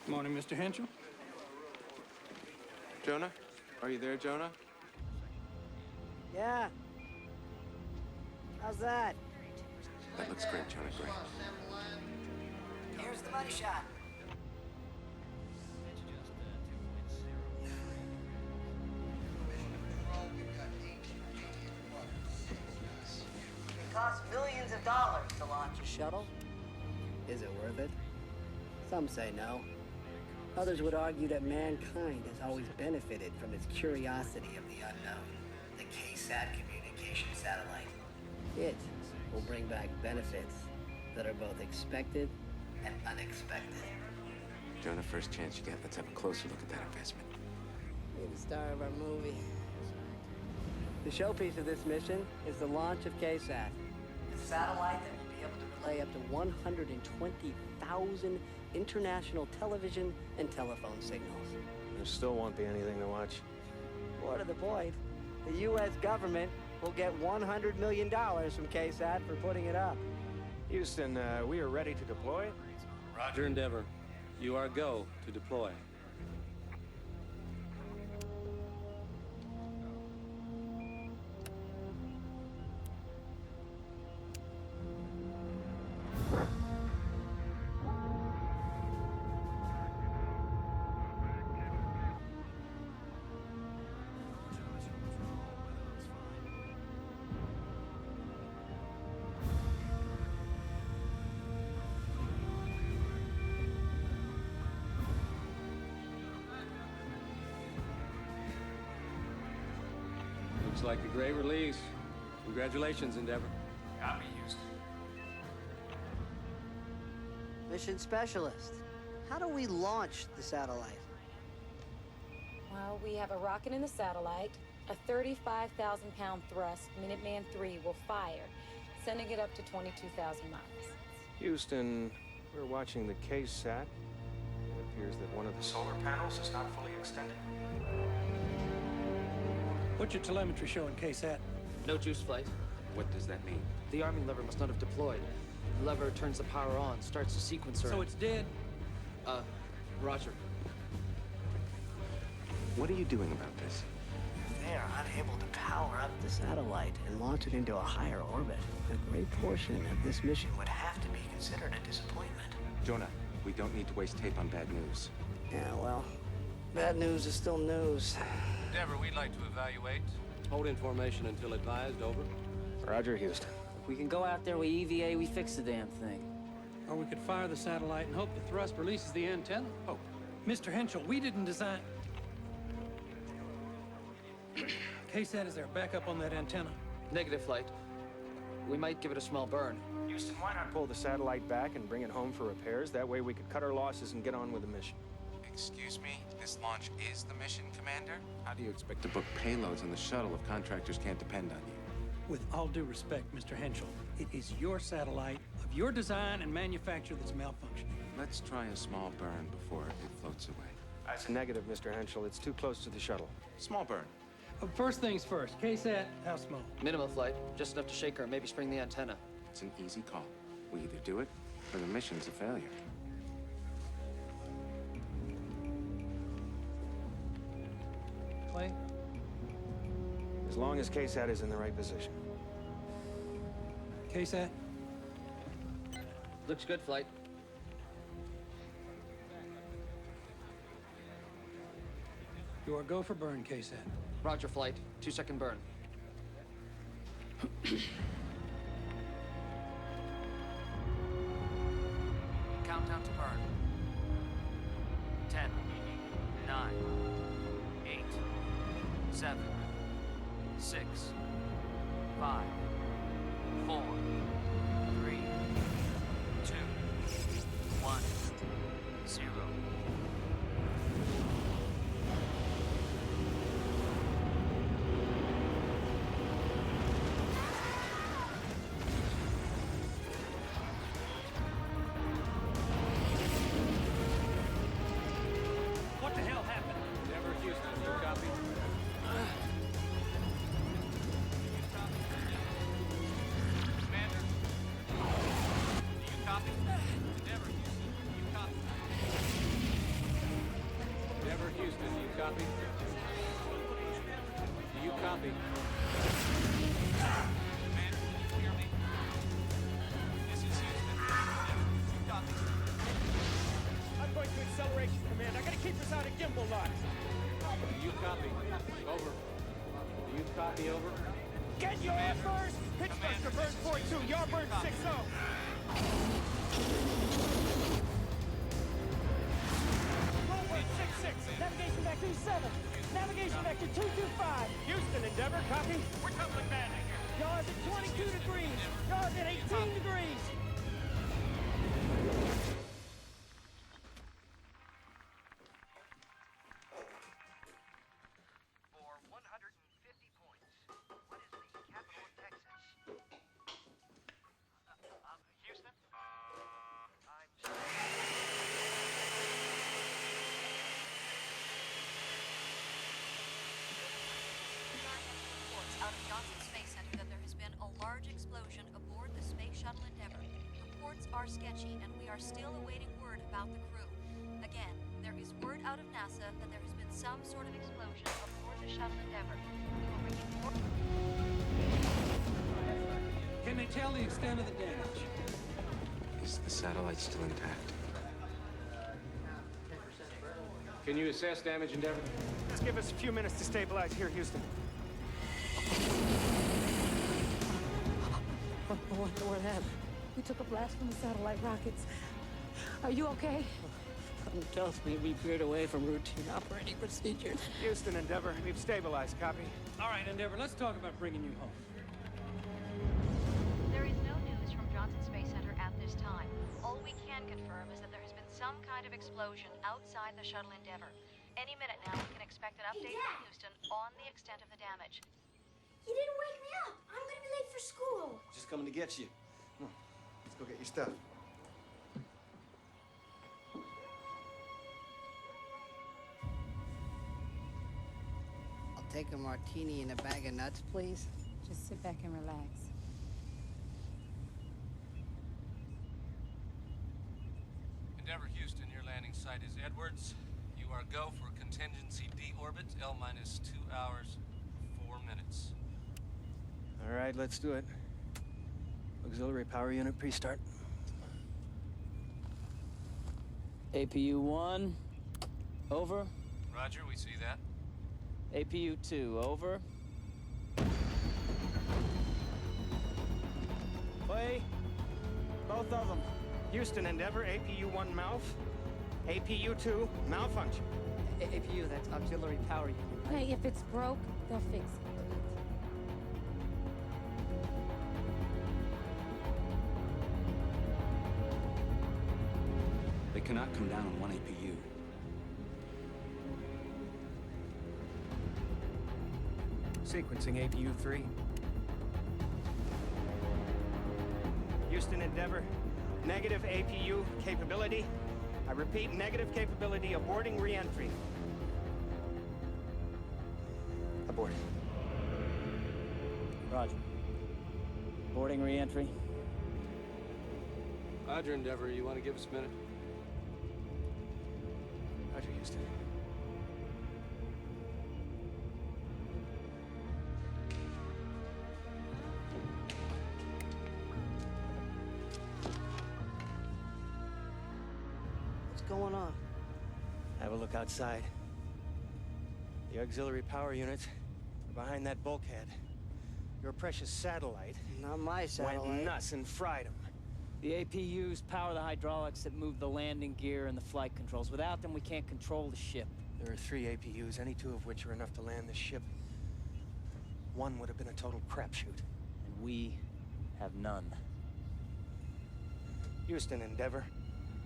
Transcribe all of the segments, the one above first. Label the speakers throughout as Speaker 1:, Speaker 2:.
Speaker 1: Morning, Mr. Henschel.
Speaker 2: Jonah? Are you there, Jonah?
Speaker 3: Yeah. How's that?
Speaker 2: That looks great, Jonah, great.
Speaker 3: Here's the money shot. It costs millions of dollars to launch a shuttle. Is it worth it? Some say no. Others would argue that mankind has always benefited from its curiosity of the unknown. The KSAT communication satellite. It will bring back benefits that are both expected and unexpected.
Speaker 2: Jonah, first chance you get, let's have a closer look at that investment.
Speaker 3: You're the star of our movie. The showpiece of this mission is the launch of KSAT, a satellite that will be able to relay up to 120,000 international television and telephone signals.
Speaker 4: There still won't be anything to watch.
Speaker 3: More to the point, the U.S. government will get $100 million from KSAT for putting it up.
Speaker 4: Houston, we are ready to deploy.
Speaker 5: Roger, Endeavor. You are go to deploy. Looks like a great release. Congratulations, Endeavor.
Speaker 6: Copy, Houston.
Speaker 3: Mission specialist, how do we launch the satellite?
Speaker 7: Well, we have a rocket in the satellite. A 35,000-pound thrust Minuteman III will fire, sending it up to 22,000 miles.
Speaker 4: Houston, we're watching the KSAT. It appears that one of the solar panels is not fully extended.
Speaker 1: What's your telemetry showing, KSAT?
Speaker 6: No juice flight.
Speaker 2: What does that mean?
Speaker 6: The arming lever must not have deployed. The lever turns the power on, starts the sequencer.
Speaker 1: So it's dead?
Speaker 6: Roger.
Speaker 2: What are you doing about this?
Speaker 3: They are unable to power up the satellite and launch it into a higher orbit. A great portion of this mission would have to be considered a disappointment.
Speaker 2: Jonah, we don't need to waste tape on bad news.
Speaker 3: Yeah, well, bad news is still news.
Speaker 5: Endeavor, we'd like to evaluate. Hold in formation until advised, over.
Speaker 4: Roger, Houston.
Speaker 8: If we can go out there, we EVA, we fix the damn thing.
Speaker 1: Or we could fire the satellite and hope the thrust releases the antenna.
Speaker 2: Oh.
Speaker 1: Mr. Henschel, we didn't design... KSAT, is there a backup on that antenna?
Speaker 6: Negative flight. We might give it a small burn.
Speaker 4: Houston, why not pull the satellite back and bring it home for repairs? That way we could cut our losses and get on with the mission.
Speaker 2: Excuse me? This launch is the mission, Commander? How do you expect to book payloads on the shuttle if contractors can't depend on you?
Speaker 1: With all due respect, Mr. Henschel, it is your satellite of your design and manufacture that's malfunctioning.
Speaker 2: Let's try a small burn before it floats away.
Speaker 4: That's a negative, Mr. Henschel. It's too close to the shuttle.
Speaker 2: Small burn.
Speaker 1: First things first, KSAT, how small?
Speaker 6: Minimal flight, just enough to shake her, maybe spring the antenna.
Speaker 2: It's an easy call. We either do it, or the mission's a failure.
Speaker 1: Clay?
Speaker 4: As long as KSAT is in the right position.
Speaker 1: KSAT?
Speaker 6: Looks good, flight.
Speaker 1: You are go for burn, KSAT.
Speaker 6: Roger, flight. 2-second burn. Countdown to burn. 10, 9, 8, 7, 6, 5, 4, 3, 2, 1, 0.
Speaker 1: What the hell happened?
Speaker 5: Endeavor, Houston, you copy?
Speaker 6: Command
Speaker 5: copy? Do you copy?
Speaker 2: Commander, can you hear me? This is Houston. You copy?
Speaker 9: I'm going to acceleration command. I gotta keep us out of gimbal lock.
Speaker 5: Do you copy? Over. Do you copy, over?
Speaker 9: Get your first! Pitch first to burn 4-2, your burn 6-0. Roll burn 6-6. Navigation vector 7. Navigation vector 225. Houston, Endeavor, copy. We're tumbling badly here. Jaws at 22 degrees. Jaws at 18 degrees.
Speaker 10: For 150 points, what is the capital of Texas? Houston? I'm sorry.
Speaker 11: Reports out of Johnson Space Center that there has been a large explosion aboard the Space Shuttle Endeavour. Reports are sketchy, and we are still awaiting word about the crew. Again, there is word out of NASA that there has been some sort of explosion aboard the Shuttle Endeavour. We will bring you more.
Speaker 1: Can they tell the extent of the damage?
Speaker 2: Is the satellite still intact?
Speaker 4: Can you assess damage, Endeavor?
Speaker 9: Just give us a few minutes to stabilize here, Houston.
Speaker 3: What happened?
Speaker 7: We took a blast from the satellite rockets. Are you okay?
Speaker 3: Something tells me we veered away from routine operating procedures.
Speaker 9: Houston, Endeavor, we've stabilized, copy.
Speaker 1: All right, Endeavor, let's talk about bringing you home.
Speaker 11: There is no news from Johnson Space Center at this time. All we can confirm is that there has been some kind of explosion outside the Shuttle Endeavour. Any minute now, we can expect an update from Houston on the extent of the damage.
Speaker 12: You didn't wake me up. I'm gonna be late for school.
Speaker 6: Just coming to get you. Come on, let's go get your stuff.
Speaker 3: I'll take a martini and a bag of nuts, please.
Speaker 7: Just sit back and relax.
Speaker 5: Endeavour Houston, your landing site is Edwards. You are go for contingency deorbit, L-minus 2 hours, 4 minutes.
Speaker 4: All right, let's do it. Auxiliary power unit pre-start.
Speaker 8: APU 1, over.
Speaker 5: Roger, we see that.
Speaker 8: APU 2, over.
Speaker 9: Play. Both of them. Houston, Endeavor, APU-1 malf. APU-2 malfunction.
Speaker 3: APU, that's auxiliary power unit.
Speaker 7: Hey, if it's broke, they'll fix it.
Speaker 13: They cannot come down on one APU.
Speaker 9: Sequencing APU-3. Houston, Endeavor, negative APU capability. I repeat, negative capability, aborting re-entry. Abort.
Speaker 8: Roger. Boarding re-entry.
Speaker 5: Roger, Endeavour, you want to give us a minute?
Speaker 9: Roger, Houston.
Speaker 3: What's going on?
Speaker 9: Have a look outside. The auxiliary power units are behind that bulkhead. Your precious satellite
Speaker 3: Not my satellite.
Speaker 9: went nuts and fried them.
Speaker 8: The APUs power the hydraulics that move the landing gear and the flight controls. Without them, we can't control the ship.
Speaker 9: There are 3 APUs, any 2 of which are enough to land this ship. 1 would have been a total crapshoot.
Speaker 8: And we have none.
Speaker 9: Houston, Endeavor.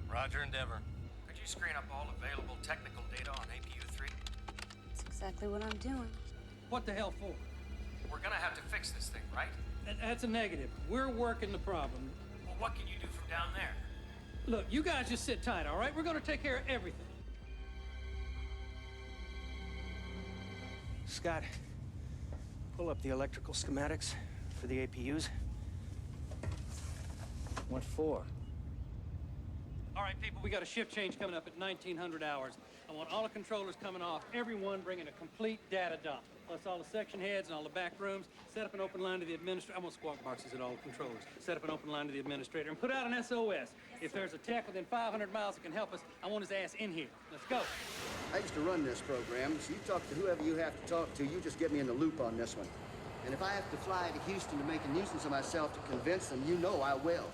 Speaker 5: Roger, Endeavour.
Speaker 10: Could you screen up all available technical data on APU-3?
Speaker 12: That's exactly what I'm doing.
Speaker 1: What the hell for?
Speaker 10: We're gonna have to fix this thing, right?
Speaker 1: That's a negative. We're working the problem.
Speaker 10: Well, what can you do from down there?
Speaker 1: Look, you guys just sit tight, all right? We're gonna take care of everything.
Speaker 9: Scott, pull up the electrical schematics for the APUs.
Speaker 8: What for?
Speaker 1: All right, people, we got a shift change coming up at 1900 hours. I want all the controllers coming off, everyone bringing a complete data dump, plus all the section heads and all the back rooms. Set up an open line to the administrator. I want squawk boxes at all the controllers. Set up an open line to the administrator and put out an SOS. If there's a tech within 500 miles that can help us, I want his ass in here. Let's go.
Speaker 14: I used to run this program, so you talk to whoever you have to talk to. You just get me in the loop on this one. And if I have to fly to Houston to make a nuisance of myself to convince them, you know I will.